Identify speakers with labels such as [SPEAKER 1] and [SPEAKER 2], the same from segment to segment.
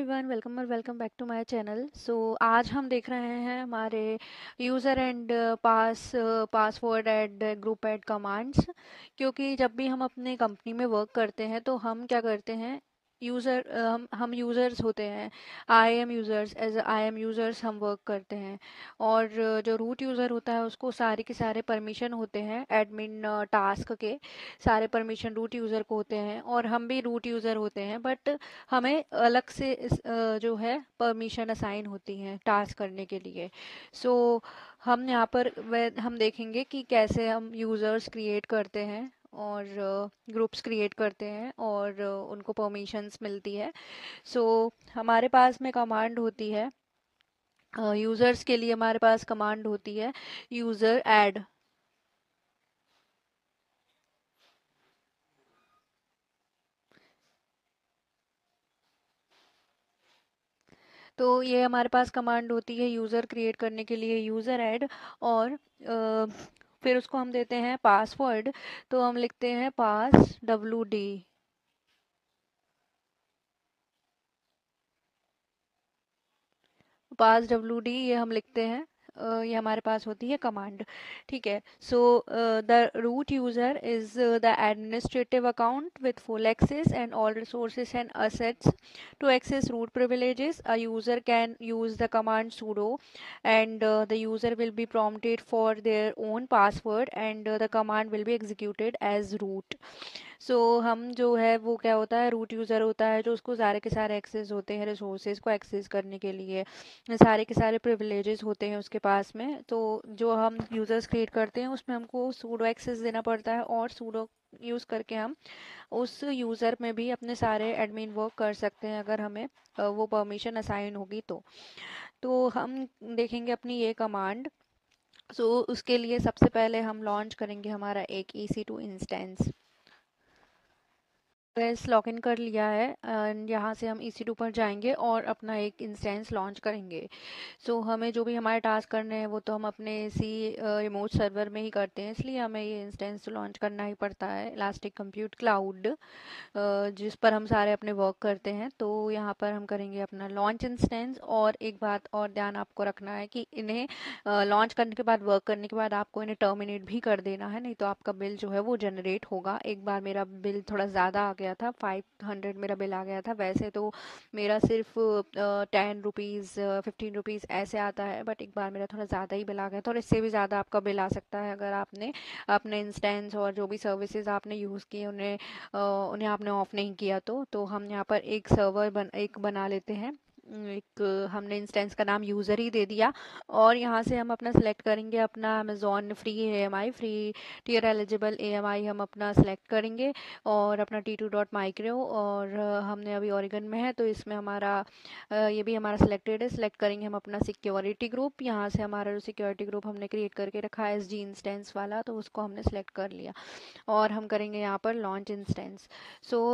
[SPEAKER 1] Everyone, welcome और welcome back to my channel. आज हम देख रहे हैं हमारे user and password and group add commands. क्योंकि जब भी हम अपने कंपनी में वर्क करते हैं तो हम क्या करते हैं, हम यूज़र्स होते हैं। I am users, as I am users हम वर्क करते हैं। और जो रूट यूज़र होता है उसको सारे के सारे परमिशन होते हैं एडमिन टास्क के। सारे परमिशन रूट यूज़र को होते हैं और हम भी रूट यूज़र होते हैं, बट हमें अलग से जो है परमिशन असाइन होती हैं टास्क करने के लिए। सो हम यहाँ पर हम देखेंगे कि कैसे हम यूज़र्स क्रिएट करते हैं और ग्रुप्स क्रिएट करते हैं और उनको परमिशंस मिलती है। सो हमारे पास में कमांड होती है, यूज़र्स के लिए हमारे पास कमांड होती है यूज़र ऐड। तो ये हमारे पास कमांड होती है यूज़र क्रिएट करने के लिए यूज़र ऐड। और फिर उसको हम देते हैं पासवर्ड। तो हम लिखते हैं पास WD। पास WD ये हम लिखते हैं। ये हमारे पास होती है कमांड। ठीक है। So the root user is the administrative account with full access and all resources and assets. To access root privileges, a user can use the command sudo, and the user will be prompted for their own password, and the command will be executed as root. हम जो है वो क्या होता है, root user होता है जो उसको सारे के सारे एक्सेस होते हैं रिसोर्सेज को एक्सेस करने के लिए। सारे के सारे प्रिविलेजेस होते हैं उसके पास में। तो जो हम यूज़र्स क्रिएट करते हैं उसमें हमको सूडो एक्सेस देना पड़ता है, और सूडो यूज़ करके हम उस यूज़र में भी अपने सारे एडमिन वर्क कर सकते हैं अगर हमें वो परमिशन असाइन होगी तो हम देखेंगे अपनी ये कमांड। उसके लिए सबसे पहले हम लॉन्च करेंगे हमारा एक EC2 instance. Gas log in कर लिया है एंड यहाँ से हम EC2 पर जाएंगे और अपना एक इंस्टेंस लॉन्च करेंगे। हमें जो भी हमारे टास्क करने हैं वो तो हम अपने इसी रिमोट सर्वर में ही करते हैं, इसलिए हमें ये इंस्टेंस लॉन्च करना ही पड़ता है इलास्टिक कंप्यूट क्लाउड, जिस पर हम सारे अपने वर्क करते हैं। तो यहाँ पर हम करेंगे अपना लॉन्च इंस्टेंस। और एक बात और ध्यान आपको रखना है कि इन्हें लॉन्च करने के बाद, वर्क करने के बाद आपको इन्हें टर्मिनेट भी कर देना है, नहीं तो आपका बिल जो है वो जनरेट होगा। एक बार मेरा बिल थोड़ा ज़्यादा आ गया था, 500 मेरा बिल आ गया था। वैसे तो मेरा सिर्फ 10 रुपीज़ 15 रुपीज़ ऐसे आता है, बट एक बार मेरा थोड़ा ज़्यादा ही बिल आ गया था। और इससे भी ज़्यादा आपका बिल आ सकता है अगर आपने अपने इंस्टेंस और जो भी सर्विसेज आपने यूज़ किए उन्हें आपने ऑफ नहीं किया। तो हम यहाँ पर एक एक बना लेते हैं। एक हमने इंस्टेंस का नाम यूज़र ही दे दिया। और यहाँ से हम अपना सेलेक्ट करेंगे अपना Amazon free AMI, free tier eligible AMI हम अपना सेलेक्ट करेंगे। और अपना T2.micro, और हमने अभी ओरिगन में है तो इसमें हमारा ये भी हमारा सिलेक्टेड है। सिलेक्ट करेंगे हम अपना सिक्योरिटी ग्रुप। यहाँ से हमारा जो सिक्योरिटी ग्रुप हमने क्रिएट करके रखा है SG इंस्टेंस वाला, तो उसको हमने सेलेक्ट कर लिया। और हम करेंगे यहाँ पर लॉन्च इंस्टेंस।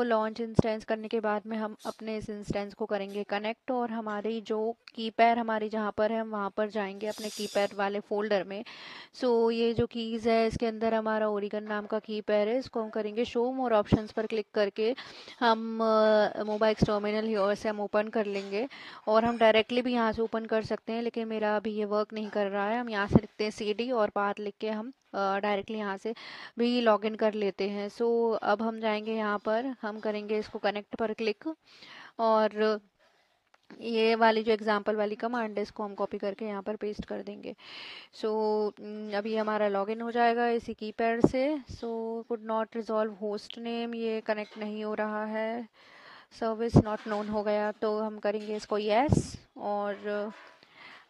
[SPEAKER 1] लॉन्च इंस्टेंस करने के बाद में हम अपने इस इंस्टेंस को करेंगे कनेक्ट, और हमारी जो की पैर हमारी जहाँ पर है हम वहाँ पर जाएंगे अपने की पैर वाले फोल्डर में। ये जो कीज़ है इसके अंदर हमारा ओरिगन नाम का की पैर है, इसको हम करेंगे शो मोर ऑप्शंस पर क्लिक करके हम मोबाइल टर्मिनल ही और से हम ओपन कर लेंगे। और हम डायरेक्टली भी यहाँ से ओपन कर सकते हैं, लेकिन मेरा अभी ये वर्क नहीं कर रहा है। हम यहाँ से लिखते हैं CD और पाथ लिख के हम डायरेक्टली यहाँ से भी लॉगिन कर लेते हैं। अब हम जाएंगे यहाँ पर, हम करेंगे इसको कनेक्ट पर क्लिक। और ये वाली जो एग्जांपल वाली कमांड है इसको हम कॉपी करके यहाँ पर पेस्ट कर देंगे। सो अभी हमारा लॉगिन हो जाएगा इसी कीपैड से। Could not resolve host name, ये कनेक्ट नहीं हो रहा है, सर्विस नॉट नोन हो गया, तो हम करेंगे इसको यस। और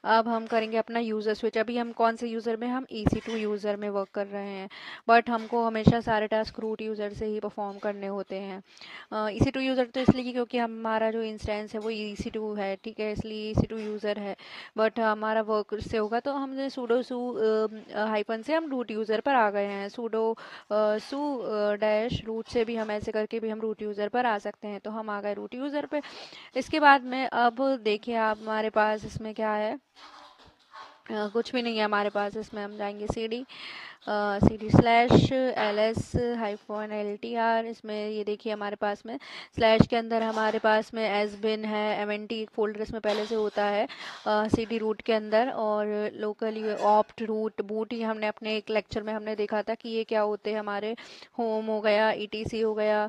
[SPEAKER 1] अब हम करेंगे अपना यूज़र स्विच। अभी हम कौन से यूज़र में, हम EC2 यूज़र में वर्क कर रहे हैं, बट हमको हमेशा सारे टास्क रूट यूज़र से ही परफॉर्म करने होते हैं। EC2 यूज़र तो इसलिए क्योंकि हमारा जो इंस्टेंस है वो EC2 है, ठीक है, इसलिए EC2 यूज़र है। बट हमारा वर्क से होगा तो हमने सूडो सू हाइफन से हम रूट यूज़र पर आ गए हैं। सूडो सू डैश रूट से भी हम ऐसे करके भी हम रूट यूज़र पर आ सकते हैं, तो हम आ गए रूट यूज़र पे। इसके बाद में अब देखिए आप, हमारे पास इसमें क्या है, कुछ भी नहीं है हमारे पास। इसमें हम जाएंगे CD cd स्लैश ls-ltr, इसमें ये देखिए हमारे पास में स्लैश के अंदर हमारे पास में sbin है, mnt एक फोल्डर इसमें पहले से होता है cd रूट के अंदर, और लोकली ऑप्ट रूट बूट, ये हमने अपने एक लेक्चर में हमने देखा था कि ये क्या होते हैं हमारे। होम हो गया, etc हो गया,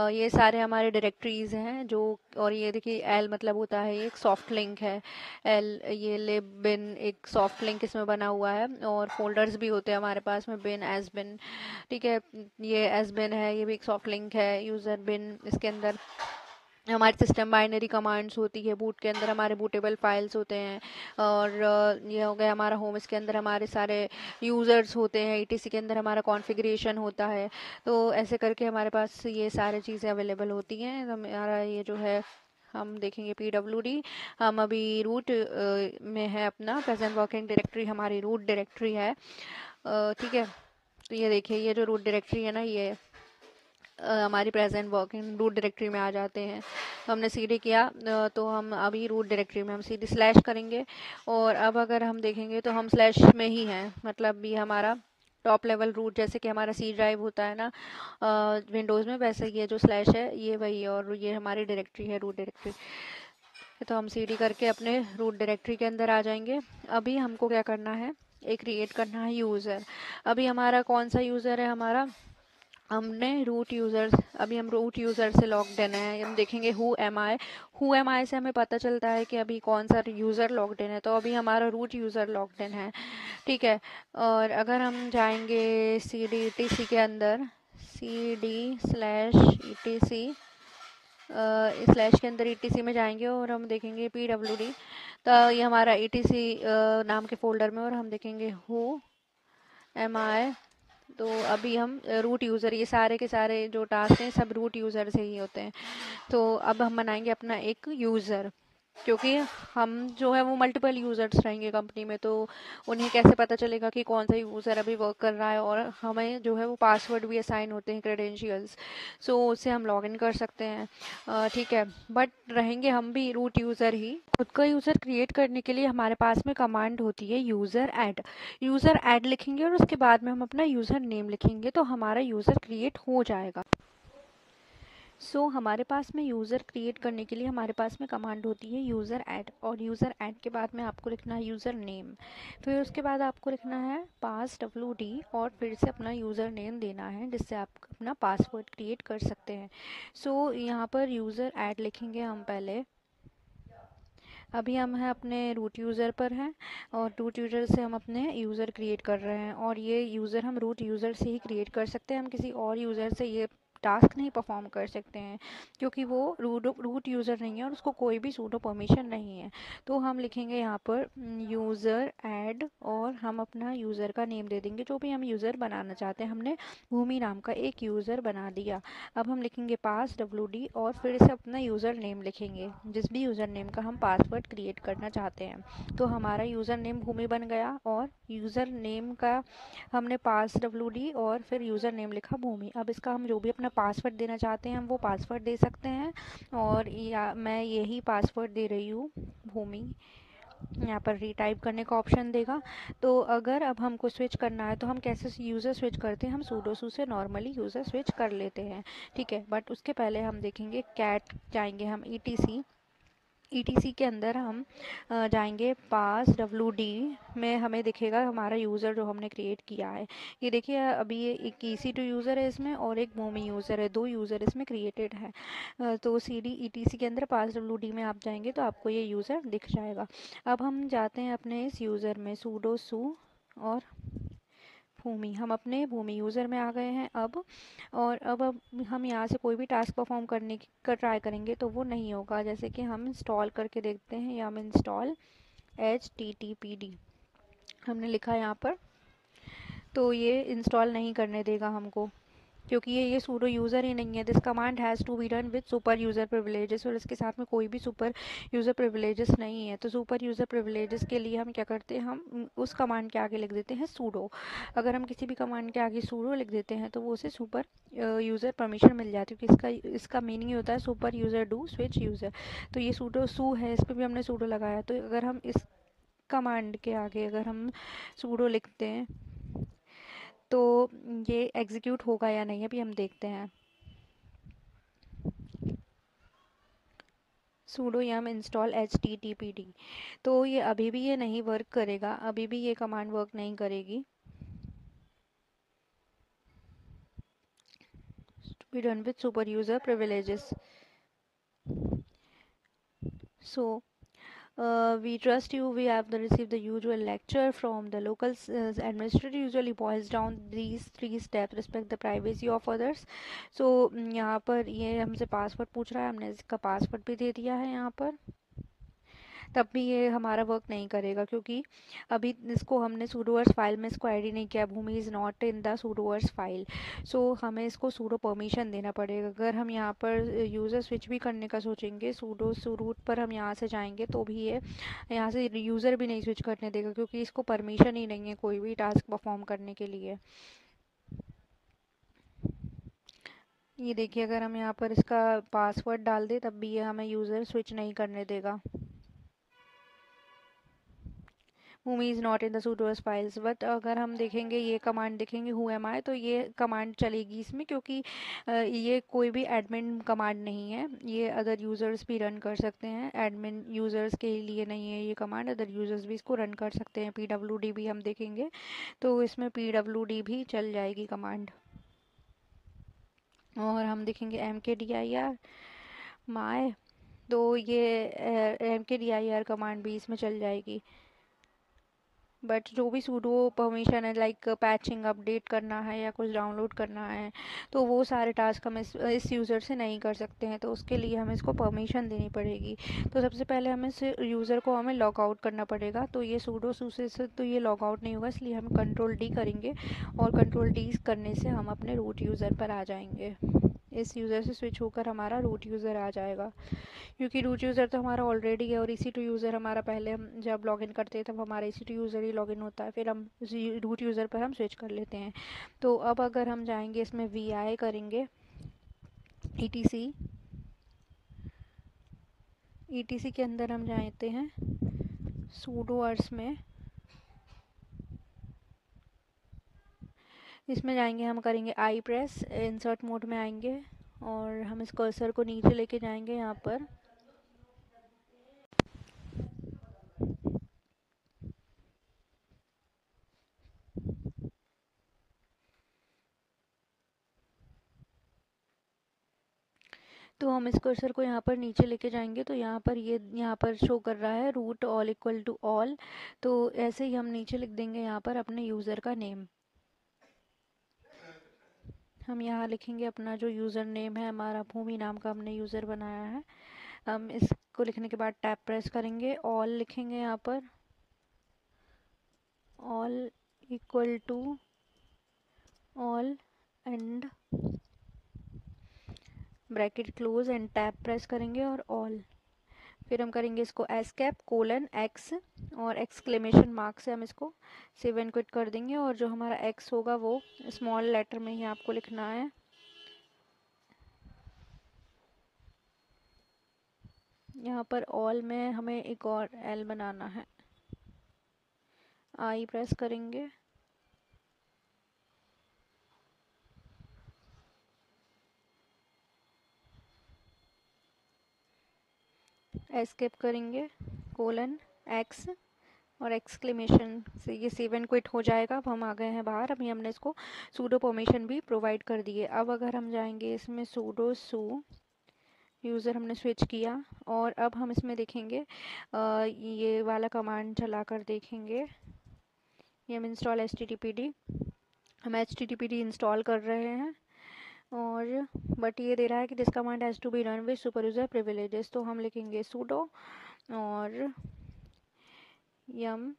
[SPEAKER 1] ये सारे हमारे डायरेक्टरीज हैं जो। और ये देखिए एल मतलब होता है, ये एक सॉफ्ट लिंक है। एल ये लिब बिन एक सॉफ्ट लिंक इसमें बना हुआ है, और फोल्डर्स भी होते हैं हमारे पास में, बिन एस बिन, ठीक है। ये एस बिन है, ये भी एक सॉफ्ट लिंक है। यूज़र बिन, इसके अंदर हमारी सिस्टम बाइनरी कमांड्स होती है। बूट के अंदर हमारे बूटेबल फाइल्स होते हैं। और ये हो गया हमारा होम, इसके अंदर हमारे सारे यूज़र्स होते हैं। ईटीसी के अंदर हमारा कॉन्फ़िगरेशन होता है। तो ऐसे करके हमारे पास ये सारी चीज़ें अवेलेबल होती हैं। तो हमारा ये जो है हम देखेंगे PWD, हम अभी रूट में है, अपना प्रेजेंट वर्किंग डायरेक्टरी हमारी रूट डायरेक्टरी है, ठीक है। तो ये देखिए ये जो रूट डायरेक्टरी है ना, ये हमारी प्रेजेंट वर्किंग रूट डायरेक्टरी में आ जाते हैं। तो हमने cd किया, तो हम अभी रूट डायरेक्टरी में हम cd स्लैश करेंगे। और अब अगर हम देखेंगे तो हम स्लैश में ही हैं, मतलब ये हमारा टॉप लेवल रूट, जैसे कि हमारा सी ड्राइव होता है ना विंडोज़ में, वैसे ये जो स्लैश है ये वही है, और ये हमारी डायरेक्टरी है, रूट डायरेक्टरी। तो हम cd करके अपने रूट डायरेक्टरी के अंदर आ जाएंगे। अभी हमको क्या करना है, एक क्रिएट करना है यूज़र। अभी हमारा कौन सा यूज़र है, हमारा हमने रूट यूज़र, अभी हम रूट यूज़र से लॉग्ड इन है। हम देखेंगे हु एम आई से हमें पता चलता है कि अभी कौन सा यूज़र लॉग्ड इन है। तो अभी हमारा रूट यूज़र लॉग्ड इन है, ठीक है। और अगर हम जाएंगे cd etc के अंदर, cd स्लैश etc स्लैश के अंदर etc में जाएंगे, और हम देखेंगे PWD, तो ये हमारा etc नाम के फोल्डर में, और हम देखेंगे हु एम आई। तो अभी हम रूट यूज़र, ये सारे के सारे जो टास्क हैं सब रूट यूज़र से ही होते हैं। तो अब हम बनाएंगे अपना एक यूज़र, क्योंकि हम जो है वो मल्टीपल यूज़र्स रहेंगे कंपनी में, तो उन्हें कैसे पता चलेगा कि कौन सा यूज़र अभी वर्क कर रहा है। और हमें जो है वो पासवर्ड भी असाइन होते हैं, क्रेडेंशियल्स, सो उससे हम लॉगिन कर सकते हैं, ठीक है। बट रहेंगे हम भी रूट यूज़र ही। खुद का यूज़र क्रिएट करने के लिए हमारे पास में कमांड होती है यूज़र ऐड। यूज़र ऐड लिखेंगे और उसके बाद में हम अपना यूज़र नेम लिखेंगे, तो हमारा यूज़र क्रिएट हो जाएगा। हमारे पास में यूज़र क्रिएट करने के लिए हमारे पास में कमांड होती है यूज़र ऐड, और यूज़र ऐड के बाद में आपको लिखना है यूज़र नेम। फिर उसके बाद आपको लिखना है पास WD, और फिर से अपना यूज़र नेम देना है, जिससे आप अपना पासवर्ड क्रिएट कर सकते हैं। यहाँ पर यूज़र ऐड लिखेंगे हम पहले। अभी हम हैं अपने रूट यूज़र पर हैं, और रूट यूज़र से हम अपने यूज़र क्रिएट कर रहे हैं, और ये यूज़र हम रूट यूज़र से ही क्रिएट कर सकते हैं। हम किसी और यूज़र से ये टास्क नहीं परफॉर्म कर सकते हैं, क्योंकि वो रूट यूज़र नहीं है और उसको कोई भी सूडो परमिशन नहीं है। तो हम लिखेंगे यहाँ पर यूज़र ऐड, और हम अपना यूज़र का नेम दे देंगे, जो भी हम यूज़र बनाना चाहते हैं। हमने भूमि नाम का एक यूज़र बना दिया। अब हम लिखेंगे पास WD, और फिर से अपना यूज़र नेम लिखेंगे, जिस भी यूज़र नेम का हम पासवर्ड क्रिएट करना चाहते हैं। तो हमारा यूज़र नेम भूमि बन गया, और यूज़र नेम का हमने पास WD और फिर यूज़र नेम लिखा भूमि। अब इसका हम जो भी अपना पासवर्ड देना चाहते हैं हम वो पासवर्ड दे सकते हैं, और या मैं यही पासवर्ड दे रही हूँ भूमि। यहाँ पर रीटाइप करने का ऑप्शन देगा। तो अगर अब हमको स्विच करना है तो हम कैसे यूज़र स्विच करते हैं, हम sudo से नॉर्मली यूज़र स्विच कर लेते हैं, ठीक है। बट उसके पहले हम देखेंगे कैट, जाएंगे हम ETC के अंदर हम जाएंगे पास WD में, हमें दिखेगा हमारा यूज़र जो हमने क्रिएट किया है। ये देखिए अभी ये एक EC2 यूज़र है इसमें, और एक भूमि यूज़र है, दो यूज़र इसमें क्रिएटेड है। तो CD ETC के अंदर पास WD में आप जाएंगे तो आपको ये यूज़र दिख जाएगा। अब हम जाते हैं अपने इस यूज़र में, sudo su और भूमि, हम अपने भूमि यूज़र में आ गए हैं अब। और अब हम यहाँ से कोई भी टास्क परफॉर्म करने का ट्राई करेंगे तो वो नहीं होगा। जैसे कि हम इंस्टॉल करके देखते हैं, या हम इंस्टॉल HTTPD हमने लिखा यहाँ पर, तो ये इंस्टॉल नहीं करने देगा हमको, क्योंकि ये सूडो यूज़र ही नहीं है। This command has to be run with super user privileges, और इसके साथ में कोई भी सुपर यूज़र प्रिविलेजेस नहीं है। तो सुपर यूज़र प्रिविलेजेस के लिए हम क्या करते हैं, हम उस कमांड के आगे लिख देते हैं सूडो। अगर हम किसी भी कमांड के आगे सूडो लिख देते हैं तो वो उसे सुपर यूज़र परमिशन मिल जाती है, क्योंकि इसका मीनिंग होता है super user do switch user. तो ये सूडो सू है, इस पर भी हमने सूडो लगाया। तो अगर हम इस कमांड के आगे अगर हम सूडो लिखते हैं तो ये एग्जीक्यूट होगा या नहीं अभी हम देखते हैं। sudo yum install httpd। तो ये अभी भी ये नहीं वर्क करेगा, अभी भी ये कमांड वर्क नहीं करेगी। To be done with super user privileges। So we trust you. We have received the usual lecture from the local administrator. Usually boils down these three steps: respect the privacy of others। So यहाँ पर ये हमसे password पूछ रहा है, हमने इसका password भी दे दिया है यहाँ पर। तब भी ये हमारा वर्क नहीं करेगा क्योंकि अभी इसको हमने sudoers फाइल में इसको ऐड ही नहीं किया। Bhumi is not in the sudoers file. So हमें इसको sudo परमिशन देना पड़ेगा। अगर हम यहाँ पर यूज़र स्विच भी करने का सोचेंगे, sudo root पर हम यहाँ से जाएंगे तो भी ये यहाँ से यूज़र भी नहीं स्विच करने देगा क्योंकि इसको परमिशन ही नहीं है कोई भी टास्क परफॉर्म करने के लिए। ये देखिए, अगर हम यहाँ पर इसका पासवर्ड डाल दें तब भी ये हमें यूज़र स्विच नहीं करने देगा। Movie is not in the sudoers files. But अगर हम देखेंगे ये कमांड देखेंगे who am I, तो ये कमांड चलेगी इसमें क्योंकि ये कोई भी एडमिन कमांड नहीं है। ये अदर यूज़र्स भी रन कर सकते हैं, एडमिन यूज़र्स के लिए नहीं है ये कमांड। अदर यूज़र्स भी इसको रन कर सकते हैं। pwd भी हम देखेंगे तो इसमें pwd भी चल जाएगी कमांड। और हम देखेंगे mkdir my, तो ये mkdir कमांड भी इसमें चल जाएगी। बट जो भी सूडो परमिशन है, लाइक पैचिंग अपडेट करना है या कुछ डाउनलोड करना है, तो वो सारे टास्क हम इस यूज़र से नहीं कर सकते हैं। तो उसके लिए हमें इसको परमिशन देनी पड़ेगी। तो सबसे पहले हमें इस यूज़र को हमें लॉग आउट करना पड़ेगा। तो ये सूडो से तो ये लॉग आउट नहीं होगा, इसलिए हम कंट्रोल डी करेंगे और कंट्रोल डी करने से हम अपने रूट यूज़र पर आ जाएंगे। इस यूज़र से स्विच होकर हमारा रूट यूज़र आ जाएगा क्योंकि रूट यूज़र तो हमारा ऑलरेडी है और EC2 यूज़र हमारा पहले हम जब लॉगिन करते हैं तब हमारा EC2 यूज़र ही लॉगिन होता है, फिर हम रूट यूज़र पर हम स्विच कर लेते हैं। तो अब अगर हम जाएंगे इसमें vi करेंगे etc के अंदर हम जाते हैं sudoers में, इसमें जाएंगे हम करेंगे आई प्रेस, इंसर्ट मोड में आएंगे और हम इस कर्सर को नीचे लेके जाएंगे यहाँ पर। तो हम इस कर्सर को यहाँ पर नीचे लेके जाएंगे तो यहाँ पर यहाँ पर शो कर रहा है root all equal to all. तो ऐसे ही हम नीचे लिख देंगे यहाँ पर अपने यूज़र का नेम। हम यहाँ लिखेंगे अपना जो यूज़र नेम है, हमारा भूमि नाम का हमने यूज़र बनाया है। हम इसको लिखने के बाद टैब प्रेस करेंगे, ऑल लिखेंगे यहाँ पर, all equal to all and bracket close and tab press करेंगे और ऑल। फिर हम करेंगे इसको एस्केप कोलन एक्स और एक्सक्लेमेशन मार्क से हम इसको सेव एंड क्विट कर देंगे। और जो हमारा एक्स होगा वो स्मॉल लेटर में ही आपको लिखना है। यहाँ पर ऑल में हमें एक और एल बनाना है। आई प्रेस करेंगे, एस्केप करेंगे, कोलन एक्स और एक्सक्लेमेशन से ये सेव एंड क्विट हो जाएगा। अब हम आ गए हैं बाहर। अभी हमने इसको सूडो परमिशन भी प्रोवाइड कर दी है। अब अगर हम जाएंगे इसमें सूडो सू यूज़र हमने स्विच किया और अब हम इसमें देखेंगे ये वाला कमांड चला कर देखेंगे। ये हम इंस्टॉल httpd, हम httpd इंस्टॉल कर रहे हैं और बट ये दे रहा है कि this command has to be run with super user privileges. तो हम लिखेंगे sudo और yum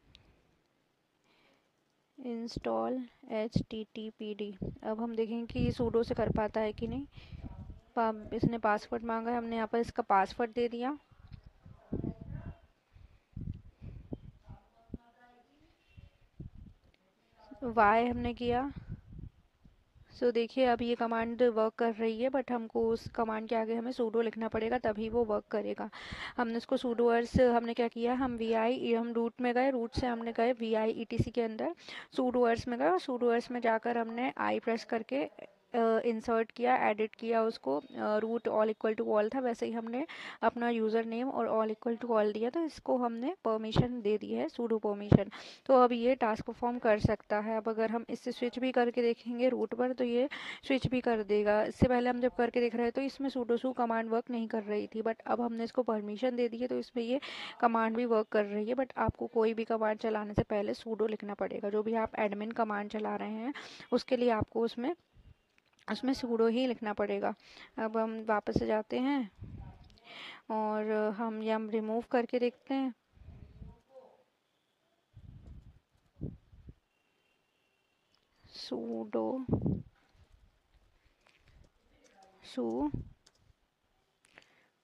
[SPEAKER 1] इंस्टॉल httpd। अब हम देखेंगे कि ये सूडो से कर पाता है कि नहीं। इसने पासवर्ड मांगा है, हमने यहाँ पर इसका पासवर्ड दे दिया। वाई हमने किया सो देखिए अब ये कमांड वर्क कर रही है, बट हमको उस कमांड के आगे हमें सूडो लिखना पड़ेगा तभी वो वर्क करेगा। हमने उसको सूडो वर्ड्स हमने क्या किया, हम रूट में गए, रूट से हमने गए VI ETC के अंदर सूडो वर्ड्स में गए, और सूडो वर्ड्स में जाकर हमने आई प्रेस करके इंसर्ट किया, एडिट किया उसको। Root all equal to all था, वैसे ही हमने अपना यूज़र नेम और ऑल इक्वल टू ऑल दिया, तो इसको हमने परमिशन दे दी है, सूडो परमिशन। तो अब ये टास्क परफॉर्म कर सकता है। अब अगर हम इससे स्विच भी करके देखेंगे रूट पर, तो ये स्विच भी कर देगा। इससे पहले हम जब करके देख रहे थे तो इसमें सूडो सू कमांड वर्क नहीं कर रही थी, बट अब हमने इसको परमिशन दे दी है तो इसमें ये कमांड भी वर्क कर रही है। बट आपको कोई भी कमांड चलाने से पहले सूडो लिखना पड़ेगा। जो भी आप एडमिन कमांड चला रहे हैं उसके लिए आपको उसमें उसमें सूडो ही लिखना पड़ेगा। अब हम वापस से जाते हैं और हम यम रिमूव करके देखते हैं। सूडो सू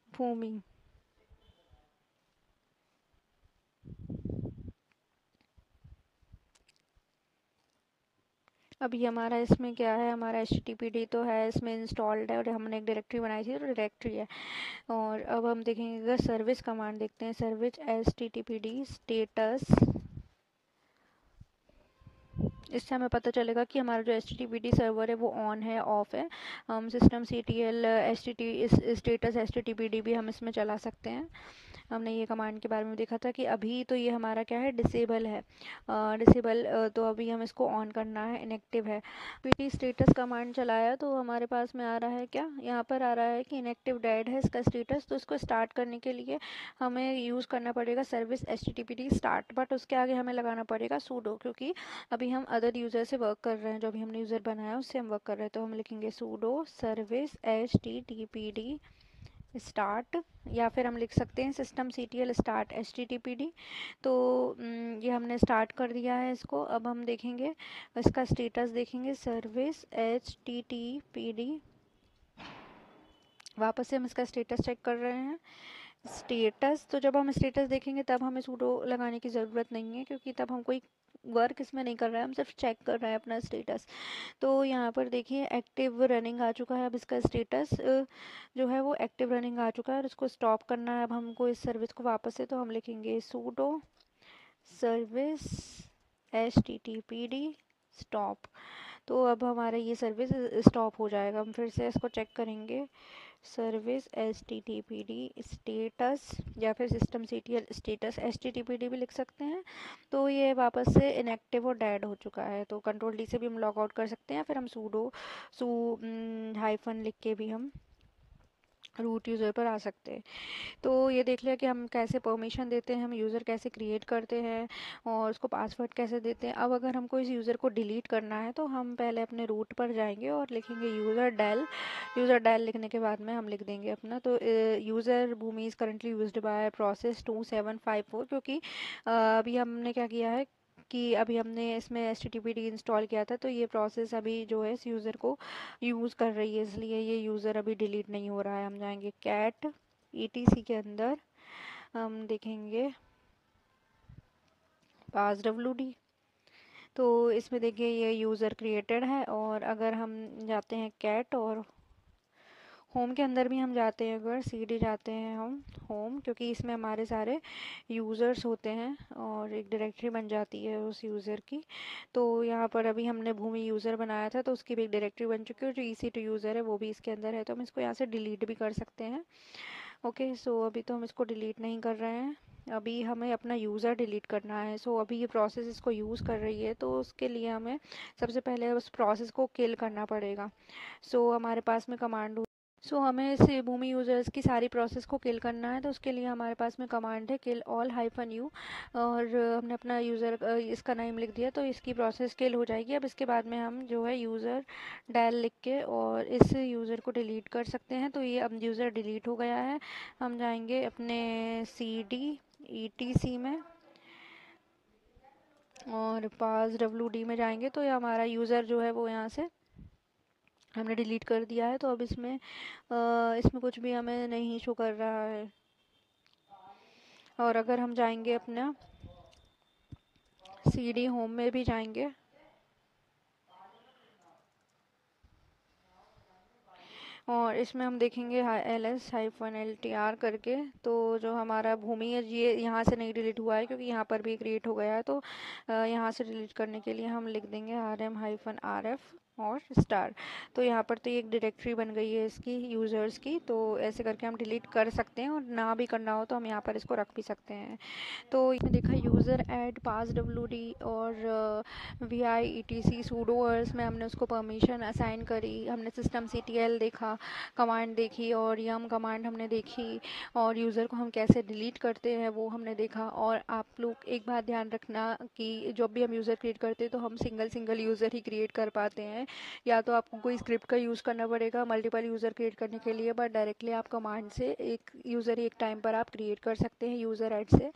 [SPEAKER 1] भूमि। अभी हमारा इसमें क्या है, हमारा HTTPD तो है, इसमें इंस्टॉल्ड है और हमने एक डायरेक्टरी बनाई थी तो डायरेक्टरी है। और अब हम देखेंगे, अगर सर्विस कमांड देखते हैं, सर्विस HTTPD स्टेटस, इससे हमें पता चलेगा कि हमारा जो HTTPD सर्वर है वो ऑन है ऑफ है। हम सिस्टम CTL स्टेटस HTTPD भी हम इसमें चला सकते हैं। हमने ये कमांड के बारे में देखा था कि अभी तो ये हमारा क्या है, डिसेबल है। डिसेबल तो अभी हम इसको ऑन करना है, इनएक्टिव है। PD स्टेटस कमांड चलाया तो हमारे पास में आ रहा है क्या, यहाँ पर आ रहा है कि इनएक्टिव डेड है इसका स्टेटस। तो इसको स्टार्ट करने के लिए हमें यूज़ करना पड़ेगा सर्विस HTTPD स्टार्ट, बट उसके आगे हमें लगाना पड़ेगा सूडो, क्योंकि अभी हम अदर यूज़र से वर्क कर रहे हैं। जो अभी हमने यूज़र बनाया उससे हम वर्क कर रहे हैं। तो हम लिखेंगे सूडो सर्विस HTTPD स्टार्ट, या फिर हम लिख सकते हैं सिस्टम CTL स्टार्ट HTTPD। तो ये हमने स्टार्ट कर दिया है इसको। अब हम देखेंगे इसका स्टेटस, देखेंगे सर्विस HTTPD। वापस से हम इसका स्टेटस चेक कर रहे हैं। स्टेटस, तो जब हम स्टेटस देखेंगे तब हमें सूडो लगाने की ज़रूरत नहीं है, क्योंकि तब हम कोई वर्क इसमें नहीं कर रहे हैं, हम सिर्फ चेक कर रहे हैं अपना स्टेटस। तो यहाँ पर देखिए एक्टिव रनिंग आ चुका है। अब इसका स्टेटस जो है वो एक्टिव रनिंग आ चुका है और इसको स्टॉप करना है अब हमको इस सर्विस को वापस से। तो हम लिखेंगे सूडो सर्विस HTTPD स्टॉप। तो अब हमारा ये सर्विस स्टॉप हो जाएगा। हम फिर से इसको चेक करेंगे, सर्विस HTTPD स्टेटस, या फिर सिस्टम CTL स्टेटस HTTPD भी लिख सकते हैं। तो ये वापस से इनएक्टिव और डेड हो चुका है। तो कंट्रोल D से भी हम लॉग आउट कर सकते हैं, फिर हम सू हाइफन लिख के भी हम रूट यूज़र पर आ सकते हैं। तो ये देख लिया कि हम कैसे परमिशन देते हैं, हम यूज़र कैसे क्रिएट करते हैं और उसको पासवर्ड कैसे देते हैं। अब अगर हमको इस यूज़र को डिलीट करना है तो हम पहले अपने रूट पर जाएंगे और लिखेंगे यूज़र डेल। यूज़र डेल लिखने के बाद में हम लिख देंगे अपना, तो user Bhumi is currently used by process 2754, क्योंकि अभी हमने क्या किया है कि अभी हमने इसमें HTTPD इंस्टॉल किया था, तो ये प्रोसेस अभी जो है इस यूज़र को यूज़ कर रही है, इसलिए ये यूज़र अभी डिलीट नहीं हो रहा है। हम जाएंगे कैट ETC के अंदर, हम देखेंगे पास WD। तो इसमें देखिए ये यूज़र क्रिएटेड है। और अगर हम जाते हैं कैट और होम के अंदर भी हम जाते हैं, अगर CD जाते हैं हम होम, क्योंकि इसमें हमारे सारे यूज़र्स होते हैं और एक डायरेक्टरी बन जाती है उस यूज़र की। तो यहाँ पर अभी हमने भूमि यूज़र बनाया था तो उसकी भी एक डायरेक्टरी बन चुकी है, जो EC2 यूज़र है वो भी इसके अंदर है। तो हम इसको यहाँ से डिलीट भी कर सकते हैं। ओके, सो अभी तो हम इसको डिलीट नहीं कर रहे हैं, अभी हमें अपना यूज़र डिलीट करना है। सो अभी ये प्रोसेस इसको यूज़ कर रही है, तो उसके लिए हमें सबसे पहले उस प्रोसेस को किल करना पड़ेगा। सो हमारे पास में कमांड, सो हमें इस भूमि यूज़र्स की सारी प्रोसेस को किल करना है। तो उसके लिए हमारे पास में कमांड है किल ऑल -u, और हमने अपना यूज़र इसका नाम लिख दिया तो इसकी प्रोसेस किल हो जाएगी। अब इसके बाद में हम जो है यूज़र डेल लिख के और इस यूज़र को डिलीट कर सकते हैं। तो ये अब यूज़र डिलीट हो गया है। हम जाएंगे अपने CD ETC में और पास WD में जाएंगे, तो ये हमारा यूज़र जो है वो यहाँ से हमने डिलीट कर दिया है। तो अब इसमें कुछ भी हमें नहीं शो कर रहा है। और अगर हम जाएंगे अपना CD होम में भी जाएंगे और इसमें हम देखेंगे ls-ltr करके। तो जो हमारा भूमि है ये यहाँ से नहीं डिलीट हुआ है क्योंकि यहाँ पर भी क्रिएट हो गया है, तो यहाँ से डिलीट करने के लिए हम लिख देंगे rm-rf और स्टार। तो यहाँ पर तो ये एक डायरेक्टरी बन गई है इसकी यूज़र्स की, तो ऐसे करके हम डिलीट कर सकते हैं, और ना भी करना हो तो हम यहाँ पर इसको रख भी सकते हैं। तो इसमें देखा यूज़र ऐड पास wd और vi etc sudoers में हमने उसको परमिशन असाइन करी। हमने system ctl देखा, कमांड देखी, और yum कमांड हमने देखी, और यूज़र को हम कैसे डिलीट करते हैं वो हमने देखा। और आप लोग एक बात ध्यान रखना कि जब भी हम यूज़र क्रिएट करते हैं तो हम सिंगल यूज़र ही क्रिएट कर पाते हैं, या तो आपको कोई स्क्रिप्ट का यूज़ करना पड़ेगा मल्टीपल यूज़र क्रिएट करने के लिए, बट डायरेक्टली आप कमांड से एक यूज़र एक टाइम पर आप क्रिएट कर सकते हैं यूज़र ऐड से।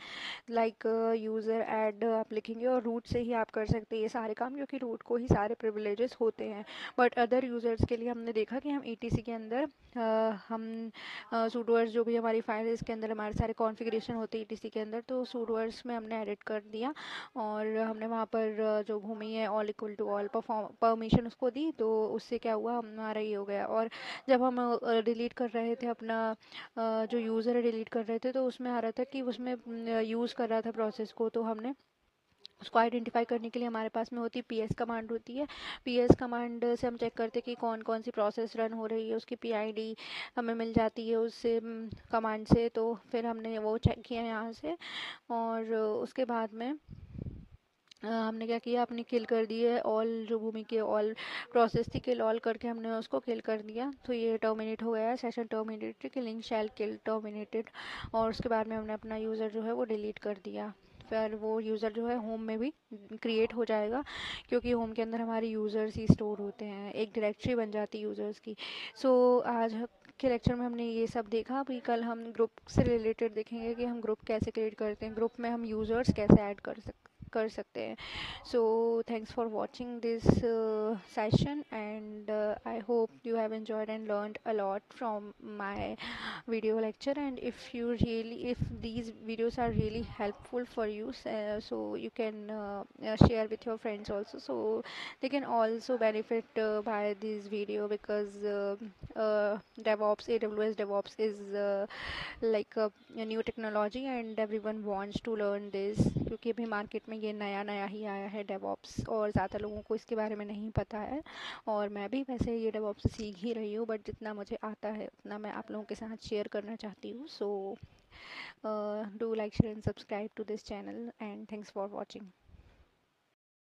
[SPEAKER 1] लाइक यूज़र ऐड आप लिखेंगे और रूट से ही आप कर सकते हैं ये सारे काम, क्योंकि रूट को ही सारे प्रिविलेजेस होते हैं। बट अदर यूज़र्स के लिए हमने देखा कि हम ईटीसी के अंदर हम सूडोअर्स जो भी हमारी फाइल है इसके अंदर हमारे सारे कॉन्फ़िगरेशन होते हैं ईटीसी के अंदर, तो सूडोअर्स में हमने एडिट कर दिया, और हमने वहाँ पर जो भूमि है all equal to all permission उसको दी, तो उससे क्या हुआ हमारा ये हो गया। और जब हम डिलीट कर रहे थे अपना जो यूज़र है डिलीट कर रहे थे, तो उसमें आ रहा था कि उसमें यूज़ कर रहा था प्रोसेस को, तो हमने उसको आइडेंटिफाई करने के लिए हमारे पास में होती पीएस कमांड होती है। पीएस कमांड से हम चेक करते हैं कि कौन कौन सी प्रोसेस रन हो रही है, उसकी पीआईडी हमें मिल जाती है उससे कमांड से। तो फिर हमने वो चेक किया यहाँ से, और उसके बाद में हमने क्या किया, अपनी किल कर दी है ऑल जो भूमि के ऑल प्रोसेस थी, किल ऑल करके हमने उसको किल कर दिया। तो ये टर्मिनेट हो गया है, सेशन टर्मिनेटेड, किलिंग शैल किल टर्मिनेटेड। और उसके बाद में हमने अपना यूज़र जो है वो डिलीट कर दिया। फिर वो यूज़र जो है होम में भी क्रिएट हो जाएगा, क्योंकि होम के अंदर हमारे यूज़र्स ही स्टोर होते हैं, एक डायरेक्टरी बन जाती है यूज़र्स की। सो आज के लेक्चर में हमने ये सब देखा। अभी कल हम ग्रुप से रिलेटेड देखेंगे कि हम ग्रुप कैसे क्रिएट करते हैं, ग्रुप में हम यूज़र्स कैसे ऐड कर सकते हैं। So thanks for watching this session, and I hope you have enjoyed and learned a lot from my video lecture. And if these videos are really helpful for you, so you can share with your friends also, so they can also benefit by this video, because DevOps, AWS DevOps is like a new technology and everyone wants to learn this, क्योंकि अभी market में ये नया नया ही आया है DevOps, और ज़्यादा लोगों को इसके बारे में नहीं पता है। और मैं भी वैसे ये डेवऑप्स सीख ही रही हूँ, बट जितना मुझे आता है उतना मैं आप लोगों के साथ शेयर करना चाहती हूँ। So do like, share and subscribe to this channel, and thanks for watching.